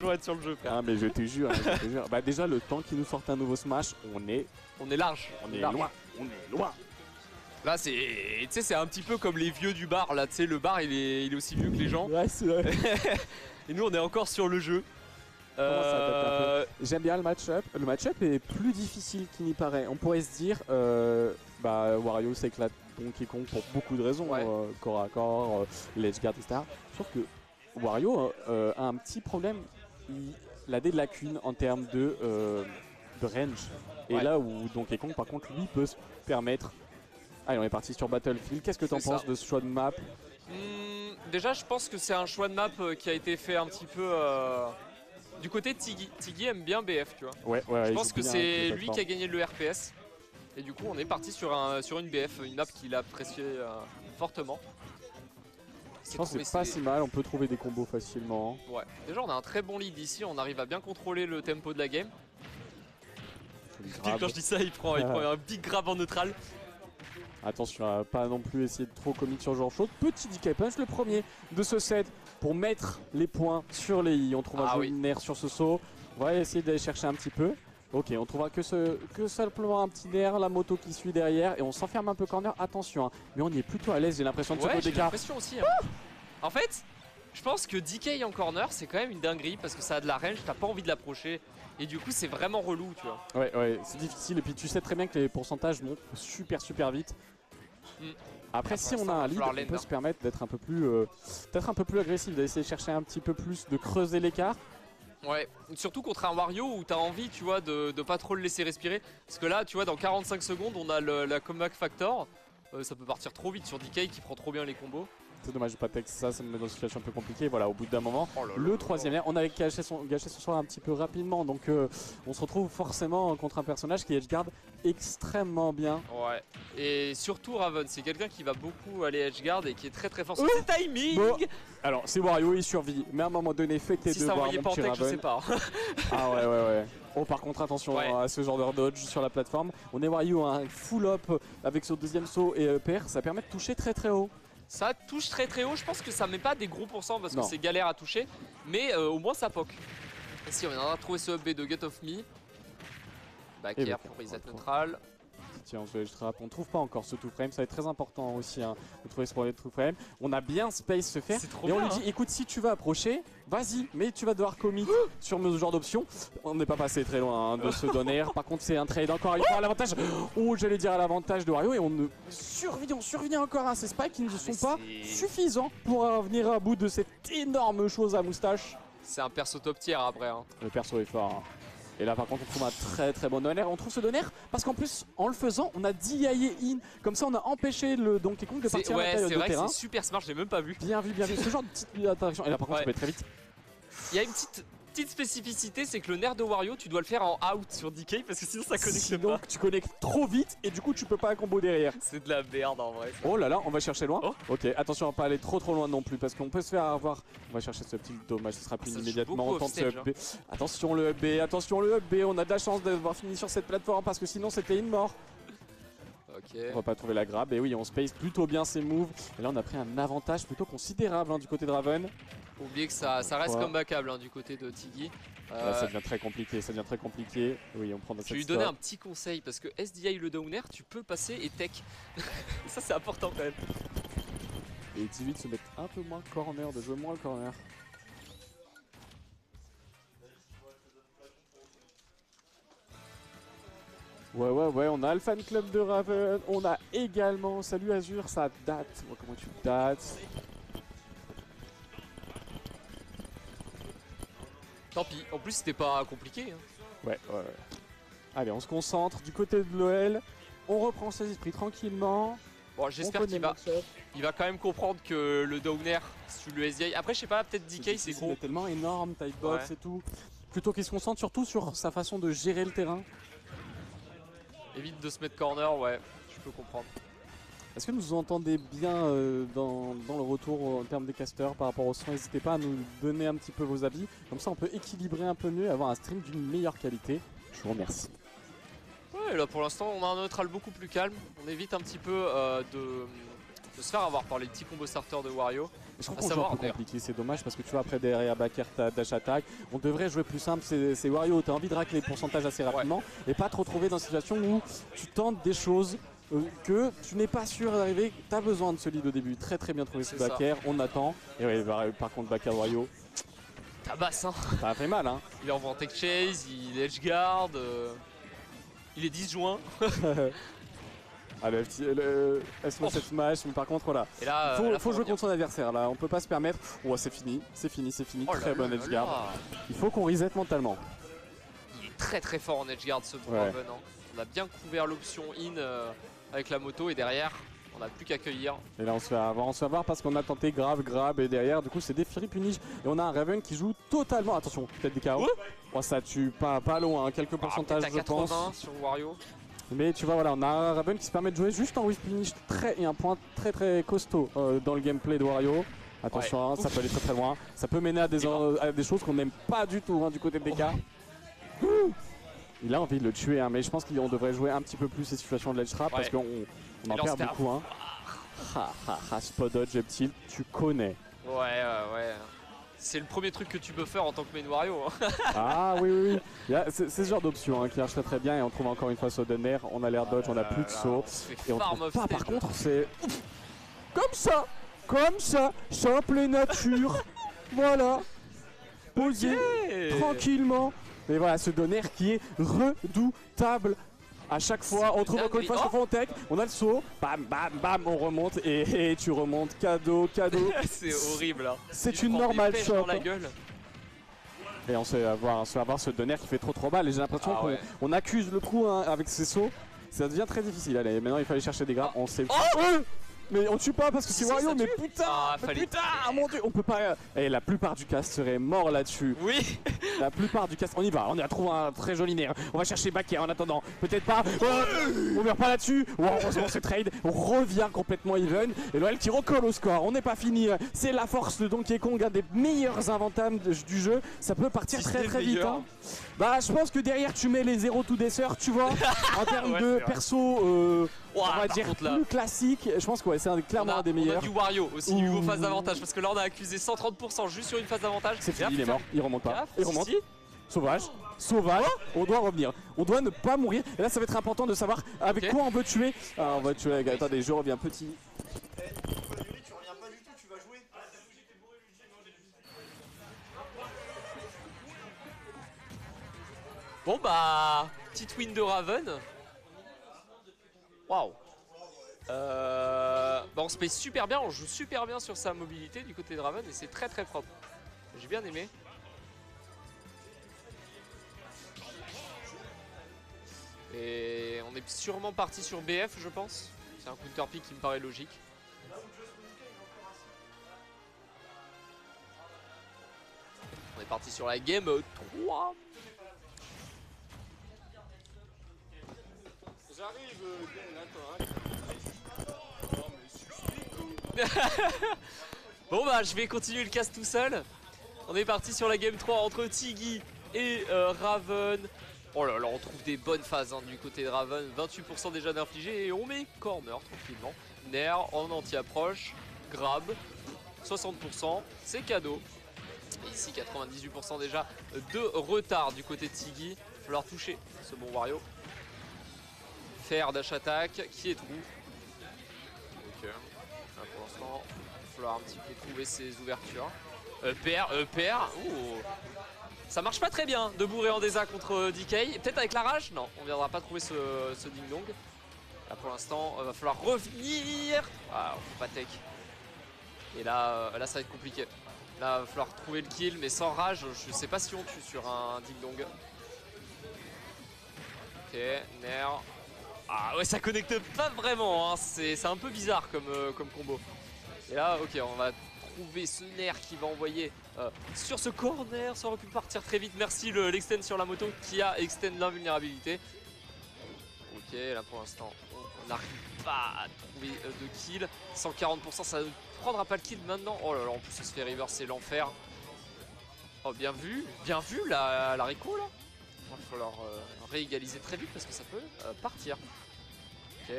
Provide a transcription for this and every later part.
loin d'être sur le jeu, frère. Ah mais je te jure, je te jure. Bah déjà le temps qu'ils nous sortent un nouveau Smash, on est large. On est large. loin. On est loin. Là c'est, tu sais, c'est un petit peu comme les vieux du bar. Là, tu sais, le bar il est aussi vieux que les gens. Ouais, c'est vrai. Et nous on est encore sur le jeu. J'aime bien le match-up. Le match-up est plus difficile qu'il n'y paraît. On pourrait se dire, Wario s'éclate Donkey Kong pour beaucoup de raisons, ouais. corps à corps, l'edge guard, etc. Sauf que Wario a un petit problème. Il a des lacunes en termes de range. Et là où Donkey Kong, par contre, lui peut se permettre. Allez, on est parti sur Battlefield. Qu'est-ce que t'en penses de ce choix de map? Déjà, je pense que c'est un choix de map qui a été fait un petit peu du côté de Tiggy. Tiggy aime bien BF, tu vois. Ouais, je pense que c'est lui qui a gagné le RPS. Et du coup, on est parti sur une BF, une map qu'il appréciait fortement. Je pense que c'est pas si mal, on peut trouver des combos facilement. Ouais, déjà on a un très bon lead ici, on arrive à bien contrôler le tempo de la game. Quand je dis ça, il prend un big grab en neutral. Attention à pas non plus essayer de trop commit sur genre chaud. Petit DK punch, le premier de ce set pour mettre les points sur les I. On trouve un joli nerf sur ce saut. On va essayer d'aller chercher un petit peu. Ok, on trouvera que simplement un petit nerf, la moto qui suit derrière et on s'enferme un peu corner. Attention, hein. Mais on y est plutôt à l'aise, j'ai l'impression de ce côté j'ai l'impression aussi. Hein. En fait, je pense que DK en corner, c'est quand même une dinguerie parce que ça a de la range, t'as pas envie de l'approcher. Et du coup, c'est vraiment relou, tu vois. Ouais, c'est difficile. Et puis tu sais très bien que les pourcentages montent super vite. Après, si on a un lead, on peut se permettre d'être un peu plus agressif, d'essayer de chercher un petit peu plus, de creuser l'écart. Ouais, surtout contre un Wario où t'as envie, tu vois, de pas trop le laisser respirer. Parce que là, tu vois, dans 45 secondes, on a la comeback factor. Ça peut partir trop vite sur DK qui prend trop bien les combos. C'est dommage de pas texte ça me met dans une situation un peu compliquée. Voilà, au bout d'un moment, le troisième air, on avait gâché ce soir un petit peu rapidement. Donc on se retrouve forcément contre un personnage qui edgeguard extrêmement bien. Ouais, et surtout Raven, c'est quelqu'un qui va beaucoup aller edgeguard et qui est très fort sur ses timings. Bon. Alors c'est Wario, il survit, mais à un moment donné, fais tes devoirs, mon petit Raven. Je sais pas. Ah ouais. Oh, par contre, attention à ce genre de dodge sur la plateforme. On est Wario, un full up avec son deuxième saut et pair, ça permet de toucher très haut. Ça touche très haut, je pense que ça met pas des gros pourcents parce que c'est galère à toucher, mais au moins ça poke. Ici on vient de trouver ce up B de Get Off Me. Back air pour reset neutral. Tiens, on se edge trap, on trouve pas encore ce 2-frame, ça va être très important aussi hein, de trouver ce premier 2-frame. On a bien space se faire et on lui dit écoute, si tu veux approcher, vas-y, mais tu vas devoir commit sur ce genre d'option. On n'est pas passé très loin hein, de ce donner. Par contre, c'est un trade encore une fois à l'avantage. Oh, j'allais dire à l'avantage de Wario et on survit encore à ces spikes qui ne sont pas suffisants pour venir à bout de cette énorme chose à moustache. C'est un perso top tier après. Hein. Le perso est fort. Hein. Et là par contre on trouve un très bon donner. On trouve ce donner parce qu'en plus en le faisant on a DIA in. Comme ça on a empêché le Donkey Kong de partir à l'intérieur du terrain. C'est vrai que c'est super smart, je l'ai même pas vu. Bien vu. Ce genre de petite interaction. Et là par contre ça peut être très vite. Il y a une petite spécificité, c'est que le nerf de Wario tu dois le faire en out sur DK parce que sinon ça connecte pas. Donc tu connectes trop vite et du coup tu peux pas un combo derrière. C'est de la merde en vrai. Oh là là, on va chercher loin. Ok, attention à pas aller trop loin non plus parce qu'on peut se faire avoir. On va chercher ce petit dommage, ce sera plus immédiatement. On tente ce up B. Attention le up B, on a de la chance d'avoir fini sur cette plateforme parce que sinon c'était une mort. Ok. On va pas trouver la grab et oui on space plutôt bien ses moves. Et là on a pris un avantage plutôt considérable hein, du côté de Raven. Oubliez que ça reste comebackable hein, du côté de Tiggy. Là ça devient très compliqué, Oui, on prend dans cette Je vais lui donner un petit conseil parce que SDI le downer, tu peux passer et tech. Ça c'est important quand même. Et 18 se mettre un peu moins corner, de jouer moins le corner. Ouais, on a le fan club de Raven, on a également, salut Azur, ça date, comment tu dates? Tant pis, en plus c'était pas compliqué. Hein. Ouais. Allez, on se concentre du côté de l'OL, on reprend ses esprits tranquillement. Bon, j'espère qu'il va quand même comprendre que le downer sur le SDI. Après, je sais pas, peut-être DK c'est gros. C'est tellement énorme, type box et tout. Plutôt qu'il se concentre surtout sur sa façon de gérer le terrain. Évite de se mettre corner, ouais, je peux comprendre. Est-ce que vous entendez bien dans le retour en termes des casters par rapport au son? N'hésitez pas à nous donner un petit peu vos avis. Comme ça, on peut équilibrer un peu mieux et avoir un stream d'une meilleure qualité. Je vous remercie. Ouais, là pour l'instant, on a un neutral beaucoup plus calme. On évite un petit peu de se faire avoir par les petits combos starters de Wario. Je trouve qu'on joue un peu compliqué, c'est dommage parce que tu vois après derrière Baker t'as dash attack, on devrait jouer plus simple, c'est Wario, t'as envie de racler les pourcentages assez rapidement et pas te retrouver dans une situation où tu tentes des choses que tu n'es pas sûr d'arriver, t'as besoin de ce lead au début, très bien trouvé ce Baker, on attend, et ouais, par contre Baker Wario, tabasse hein. Ça a fait mal hein. Il est en tech chase, il edge guard, il est disjoint. Ah le S7 smash, mais par contre voilà, et là, faut jouer contre son adversaire là, on peut pas se permettre, oh c'est fini, très bon edge guard. Il faut qu'on reset mentalement. Il est très fort en edge guard ce Raven. Hein. On a bien couvert l'option in avec la moto et derrière on n'a plus qu'à cueillir. Et là on se fait avoir parce qu'on a tenté grab et derrière du coup c'est des Fury Punish et on a un Raven qui joue totalement, attention peut-être des KO. Oh ça tue pas loin, hein, quelques pourcentages je pense. 80 sur Wario. Mais tu vois voilà, on a un Raven qui se permet de jouer juste en whiff punish et un point très costaud dans le gameplay de Wario. Attention, hein, ça peut aller très loin. Ça peut mener à des choses qu'on n'aime pas du tout hein, du côté de DK. Il a envie de le tuer, hein, mais je pense qu'on devrait jouer un petit peu plus ces situations de ledge trap parce qu'on en perd beaucoup. Hein. Spot dodge et petit, tu connais. Ouais. C'est le premier truc que tu peux faire en tant que main Wario. Hein. Ah oui. C'est ce genre d'option hein, qui marche très bien et on trouve encore une fois saut de nerf. On a l'air dodge, on a plus de saut. Et on trouve pas par contre, c'est comme ça, simple et nature. Voilà. Posé tranquillement. Mais voilà, ce donner qui est redoutable. À chaque fois, on trouve encore une fois on tech, on a le saut, bam, on remonte et tu remontes, cadeau. C'est horrible hein. C'est une normale shot. Dans la gueule. Et on se fait avoir ce donner qui fait trop mal et j'ai l'impression qu'on accuse le coup hein, avec ses sauts. Ça devient très difficile. Allez, maintenant il fallait chercher des grappes, on sait. Mais on tue pas parce que c'est Wario, mais putain, mon dieu, on peut pas. Et la plupart du cast serait mort là-dessus. Oui. La plupart du cast, on y va, on a trouvé un très joli nerf. On va chercher Baker en attendant, peut-être pas. On meurt pas là-dessus. Heureusement ce trade, on revient complètement even. Et l'OL qui recolle au score, on n'est pas fini. C'est la force de Donkey Kong, un des meilleurs inventables du jeu. Ça peut partir très vite. Hein. Bah je pense que derrière tu mets les 0 to Death, tu vois. En termes de perso, on va dire plus classique. Je pense que c'est clairement un des meilleurs. On a du Wario aussi niveau phase d'avantage parce que là on a accusé 130% juste sur une phase d'avantage. C'est fini, il est mort, il remonte pas. Il remonte. Sauvage, on doit revenir. On doit ne pas mourir. Et là ça va être important de savoir avec quoi on veut tuer. On va tuer, attendez, je reviens petit. Bon bah, petite win de Raven. Waouh. On se paye super bien, on joue super bien sur sa mobilité du côté de Raven et c'est très propre. J'ai bien aimé. Et on est sûrement parti sur BF je pense. C'est un counter pick qui me paraît logique. On est parti sur la game 3. Bon bah je vais continuer le cast tout seul. On est parti sur la game 3 entre Tiggy et Raven. Oh là là, on trouve des bonnes phases hein, du côté de Raven. 28% déjà d'infligé et on met corner tranquillement. Nerf en anti-approche, grab, 60%, c'est cadeau. Et ici 98% déjà de retard du côté de Tiggy. Il va falloir toucher ce bon Wario. Faire dash attack qui est trou. Ok. Là, pour l'instant, il va falloir un petit peu trouver ses ouvertures. EPR. Ouh. Ça marche pas très bien de bourrer en désa contre DK. Peut-être avec la rage. Non, on viendra pas trouver ce ding dong. Là pour l'instant, il va falloir revenir. Ah, on peut pas tech. Et là, ça va être compliqué. Là, il va falloir trouver le kill, mais sans rage. Je sais pas si on tue sur un ding dong. Ok, nerf. Ah ouais, ça connecte pas vraiment, hein. C'est un peu bizarre comme combo. Et là, ok, on va trouver ce nerf qui va envoyer sur ce corner. Ça aurait pu partir très vite. Merci l'extend sur la moto qui a extend l'invulnérabilité. Ok, là pour l'instant, on n'arrive pas à trouver de kill. 140%, ça ne prendra pas le kill maintenant. Oh là là, en plus, ça se fait reverse, c'est l'enfer. Oh, bien vu la Rico là. Il va falloir réégaliser très vite parce que ça peut partir. Ok.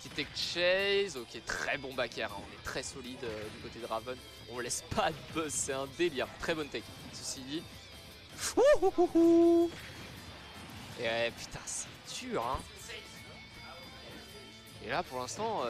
Petit tech chase, ok, très bon backer, hein. On est très solide du côté de Raven. On laisse pas de buzz, c'est un délire. Très bonne tech, ceci dit. Et ouais, putain, c'est dur, hein. Et là, pour l'instant,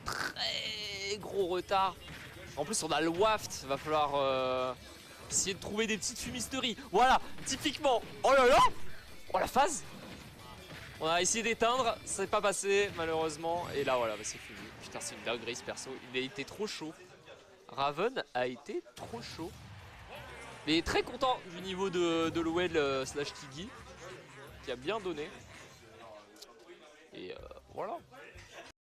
très gros retard. En plus, on a le waft, va falloir essayer de trouver des petites fumisteries. Voilà, typiquement. Oh là là, oh la phase. On a essayé d'éteindre, ça n'est pas passé malheureusement. Et là, voilà, bah, c'est fini. Putain, c'est une dinguerie ce perso. Il a été trop chaud. Raven a été trop chaud. Mais très content du niveau de Lowell slash Tiggy, qui a bien donné. Et voilà.